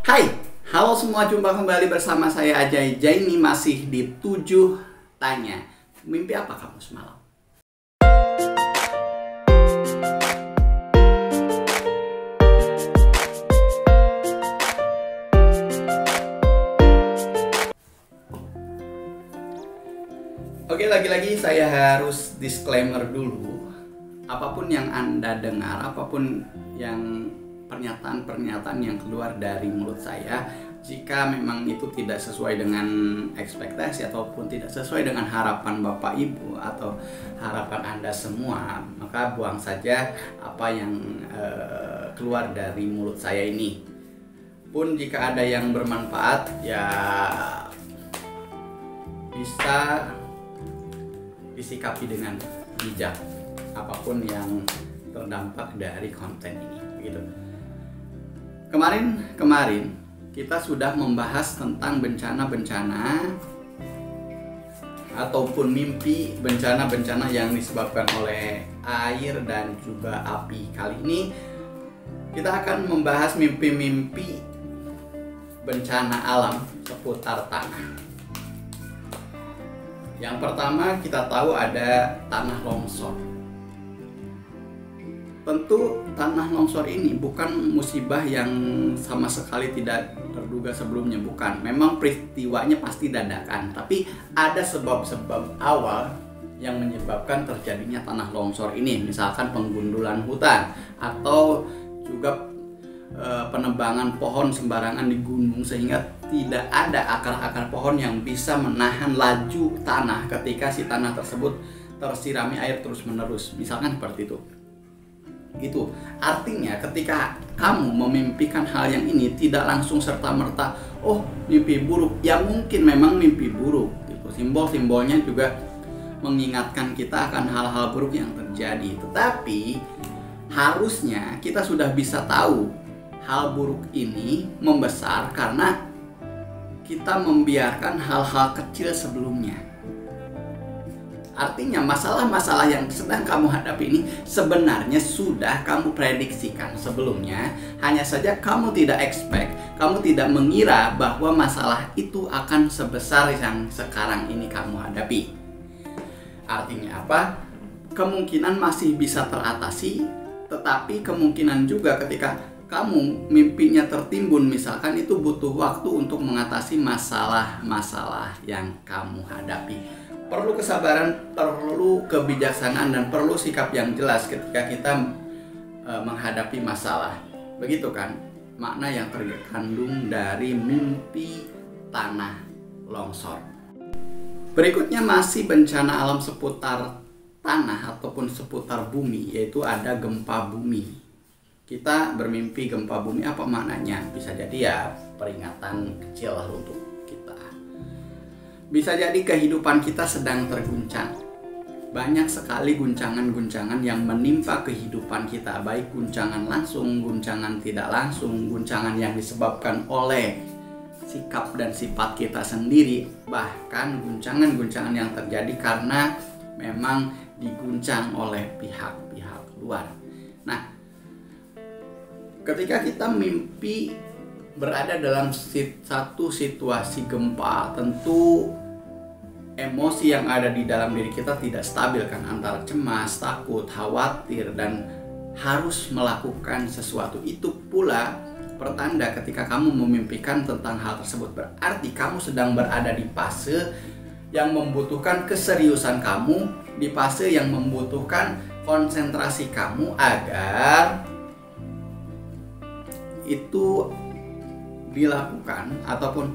Hai, halo semua, jumpa kembali bersama saya Ajay Jaini, masih di 7 Tanya. Mimpi apa kamu semalam? Oke, lagi-lagi saya harus disclaimer dulu. Apapun yang Anda dengar, apapun yang pernyataan-pernyataan yang keluar dari mulut saya, jika memang itu tidak sesuai dengan ekspektasi ataupun tidak sesuai dengan harapan Bapak Ibu atau harapan Anda semua, maka buang saja apa yang keluar dari mulut saya ini. Pun jika ada yang bermanfaat, ya bisa disikapi dengan bijak apapun yang terdampak dari konten ini, begitu. Kemarin kita sudah membahas tentang bencana-bencana ataupun mimpi bencana-bencana yang disebabkan oleh air dan juga api. Kali ini kita akan membahas mimpi-mimpi bencana alam seputar tanah. Yang pertama kita tahu ada tanah longsor. Tentu tanah longsor ini bukan musibah yang sama sekali tidak terduga sebelumnya, bukan. Memang peristiwanya pasti dadakan, tapi ada sebab-sebab awal yang menyebabkan terjadinya tanah longsor ini. Misalkan penggundulan hutan atau juga penebangan pohon sembarangan di gunung sehingga tidak ada akar-akar pohon yang bisa menahan laju tanah ketika si tanah tersebut tersirami air terus-menerus. Misalkan seperti itu. Itu artinya ketika kamu memimpikan hal yang ini tidak langsung serta-merta oh mimpi buruk. Ya mungkin memang mimpi buruk gitu. Simbol-simbolnya juga mengingatkan kita akan hal-hal buruk yang terjadi. Tetapi harusnya kita sudah bisa tahu hal buruk ini membesar karena kita membiarkan hal-hal kecil sebelumnya. Artinya masalah-masalah yang sedang kamu hadapi ini sebenarnya sudah kamu prediksikan sebelumnya. Hanya saja kamu tidak expect, kamu tidak mengira bahwa masalah itu akan sebesar yang sekarang ini kamu hadapi. Artinya apa? Kemungkinan masih bisa teratasi, tetapi kemungkinan juga ketika kamu mimpinya tertimbun misalkan, itu butuh waktu untuk mengatasi masalah-masalah yang kamu hadapi. Perlu kesabaran, perlu kebijaksanaan, dan perlu sikap yang jelas ketika kita menghadapi masalah. Begitu kan makna yang terkandung dari mimpi tanah longsor. Berikutnya masih bencana alam seputar tanah ataupun seputar bumi, yaitu ada gempa bumi. Kita bermimpi gempa bumi, apa maknanya? Bisa jadi ya peringatan kecil lah untuk kita. Bisa jadi kehidupan kita sedang terguncang. Banyak sekali guncangan-guncangan yang menimpa kehidupan kita, baik guncangan langsung, guncangan tidak langsung, guncangan yang disebabkan oleh sikap dan sifat kita sendiri, bahkan guncangan-guncangan yang terjadi karena memang diguncang oleh pihak-pihak luar. Nah, ketika kita mimpi berada dalam satu situasi gempa, tentu emosi yang ada di dalam diri kita tidak stabil kan, antara cemas, takut, khawatir, dan harus melakukan sesuatu. Itu pula pertanda ketika kamu memimpikan tentang hal tersebut. Berarti kamu sedang berada di fase yang membutuhkan keseriusan kamu, di fase yang membutuhkan konsentrasi kamu agar itu dilakukan, ataupun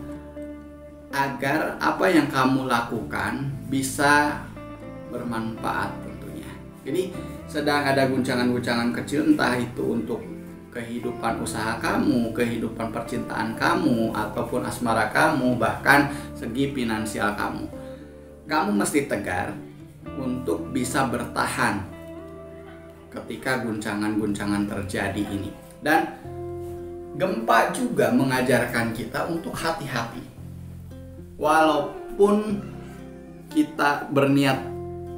agar apa yang kamu lakukan bisa bermanfaat tentunya. Jadi sedang ada guncangan-guncangan kecil, entah itu untuk kehidupan usaha kamu, kehidupan percintaan kamu, ataupun asmara kamu, bahkan segi finansial kamu. Kamu mesti tegar untuk bisa bertahan ketika guncangan-guncangan terjadi ini. Dan gempa juga mengajarkan kita untuk hati-hati. Walaupun kita berniat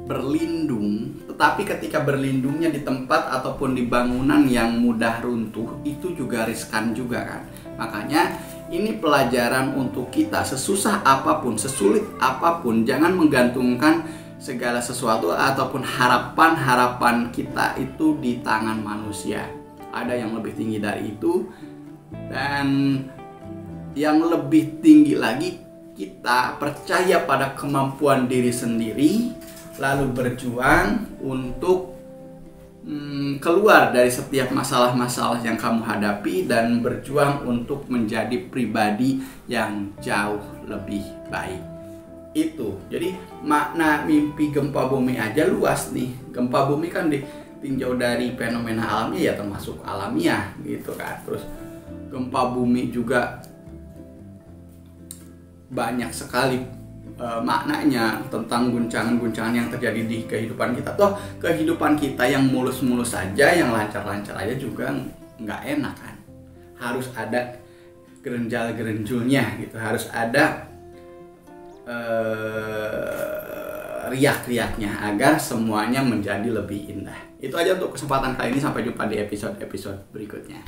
berlindung, Tetapi ketika berlindungnya di tempat ataupun di bangunan yang mudah runtuh, itu juga riskan juga kan. Makanya ini pelajaran untuk kita, sesusah apapun, sesulit apapun, jangan menggantungkan segala sesuatu ataupun harapan-harapan kita itu di tangan manusia. Ada yang lebih tinggi dari itu, dan yang lebih tinggi lagi, kita percaya pada kemampuan diri sendiri, lalu berjuang untuk keluar dari setiap masalah-masalah yang kamu hadapi dan berjuang untuk menjadi pribadi yang jauh lebih baik. Itu. Jadi makna mimpi gempa bumi aja luas nih. Gempa bumi kan ditinjau dari fenomena alamnya ya termasuk alamiah gitu kan. Terus gempa bumi juga banyak sekali maknanya tentang guncangan-guncangan yang terjadi di kehidupan kita. Toh kehidupan kita yang mulus-mulus saja, yang lancar-lancar aja juga nggak enak kan. Harus ada gerenjal-gerenjulnya gitu, harus ada riak-riaknya agar semuanya menjadi lebih indah. Itu aja untuk kesempatan kali ini, sampai jumpa di episode-episode berikutnya.